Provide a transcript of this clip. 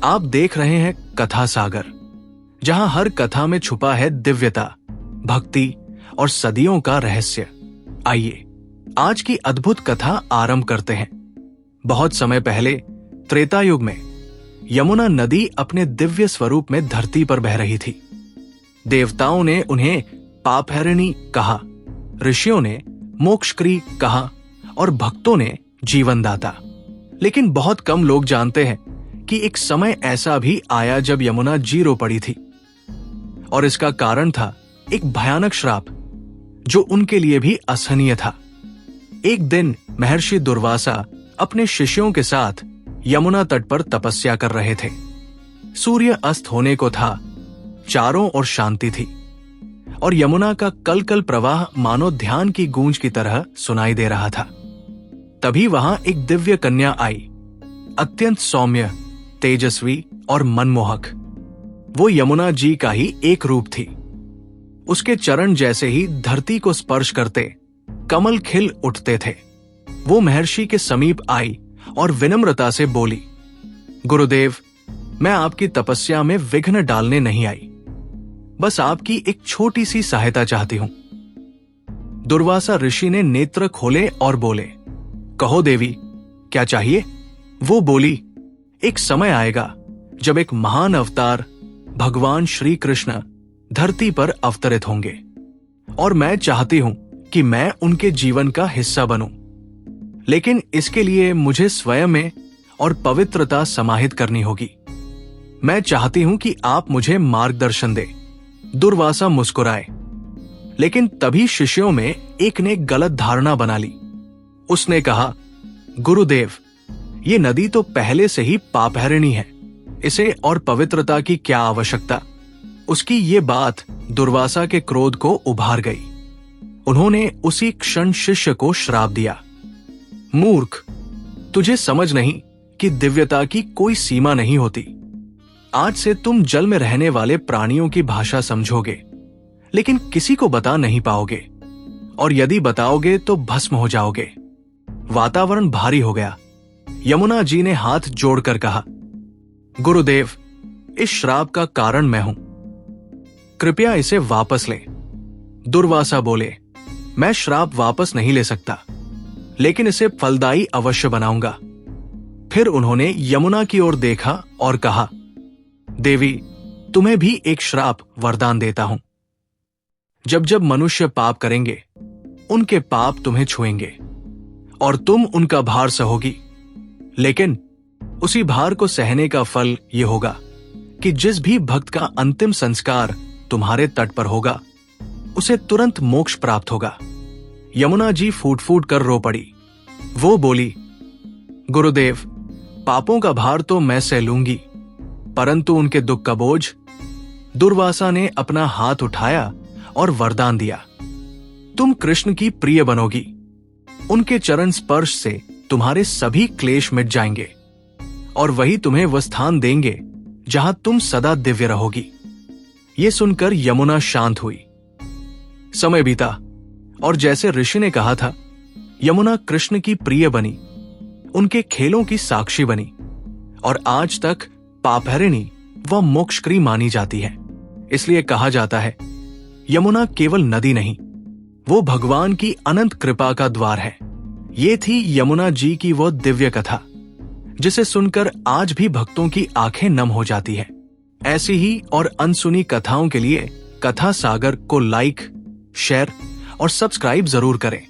आप देख रहे हैं कथा सागर, जहां हर कथा में छुपा है दिव्यता, भक्ति और सदियों का रहस्य। आइए आज की अद्भुत कथा आरंभ करते हैं। बहुत समय पहले त्रेता युग में यमुना नदी अपने दिव्य स्वरूप में धरती पर बह रही थी। देवताओं ने उन्हें पापहरिणी कहा, ऋषियों ने मोक्षकरी कहा और भक्तों ने जीवनदाता। लेकिन बहुत कम लोग जानते हैं कि एक समय ऐसा भी आया जब यमुना जी रो पड़ी थी, और इसका कारण था एक भयानक श्राप जो उनके लिए भी असहनीय था। एक दिन महर्षि दुर्वासा अपने शिष्यों के साथ यमुना तट पर तपस्या कर रहे थे। सूर्य अस्त होने को था, चारों ओर शांति थी और यमुना का कल-कल प्रवाह मानो ध्यान की गूंज की तरह सुनाई दे रहा था। तभी वहां एक दिव्य कन्या आई, अत्यंत सौम्य, तेजस्वी और मनमोहक। वो यमुना जी का ही एक रूप थी। उसके चरण जैसे ही धरती को स्पर्श करते कमल खिल उठते थे। वो महर्षि के समीप आई और विनम्रता से बोली, गुरुदेव, मैं आपकी तपस्या में विघ्न डालने नहीं आई, बस आपकी एक छोटी सी सहायता चाहती हूं। दुर्वासा ऋषि ने नेत्र खोले और बोले, कहो देवी, क्या चाहिए? वो बोली, एक समय आएगा जब एक महान अवतार भगवान श्री कृष्ण धरती पर अवतरित होंगे और मैं चाहती हूं कि मैं उनके जीवन का हिस्सा बनूं। लेकिन इसके लिए मुझे स्वयं में और पवित्रता समाहित करनी होगी। मैं चाहती हूं कि आप मुझे मार्गदर्शन दें। दुर्वासा मुस्कुराए, लेकिन तभी शिष्यों में एक ने गलत धारणा बना ली। उसने कहा, गुरुदेव, ये नदी तो पहले से ही पापहरिणी है, इसे और पवित्रता की क्या आवश्यकता? उसकी ये बात दुर्वासा के क्रोध को उभार गई। उन्होंने उसी क्षण शिष्य को श्राप दिया, मूर्ख, तुझे समझ नहीं कि दिव्यता की कोई सीमा नहीं होती। आज से तुम जल में रहने वाले प्राणियों की भाषा समझोगे, लेकिन किसी को बता नहीं पाओगे, और यदि बताओगे तो भस्म हो जाओगे। वातावरण भारी हो गया। यमुना जी ने हाथ जोड़कर कहा, गुरुदेव, इस श्राप का कारण मैं हूं, कृपया इसे वापस लें। दुर्वासा बोले, मैं श्राप वापस नहीं ले सकता, लेकिन इसे फलदायी अवश्य बनाऊंगा। फिर उन्होंने यमुना की ओर देखा और कहा, देवी, तुम्हें भी एक श्राप वरदान देता हूं। जब जब मनुष्य पाप करेंगे, उनके पाप तुम्हें छुएंगे और तुम उनका भार सहोगी। लेकिन उसी भार को सहने का फल यह होगा कि जिस भी भक्त का अंतिम संस्कार तुम्हारे तट पर होगा, उसे तुरंत मोक्ष प्राप्त होगा। यमुना जी फूट फूट कर रो पड़ी। वो बोली, गुरुदेव, पापों का भार तो मैं सह लूंगी, परंतु उनके दुख का बोझ। दुर्वासा ने अपना हाथ उठाया और वरदान दिया, तुम कृष्ण की प्रिय बनोगी। उनके चरण स्पर्श से तुम्हारे सभी क्लेश मिट जाएंगे और वही तुम्हें वह स्थान देंगे जहां तुम सदा दिव्य रहोगी। ये सुनकर यमुना शांत हुई। समय बीता और जैसे ऋषि ने कहा था, यमुना कृष्ण की प्रिय बनी, उनके खेलों की साक्षी बनी और आज तक पापहरिणी व मोक्षकरी मानी जाती है। इसलिए कहा जाता है, यमुना केवल नदी नहीं, वो भगवान की अनंत कृपा का द्वार है। ये थी यमुना जी की वो दिव्य कथा, जिसे सुनकर आज भी भक्तों की आंखें नम हो जाती है। ऐसी ही और अनसुनी कथाओं के लिए कथा सागर को लाइक, शेयर और सब्सक्राइब जरूर करें।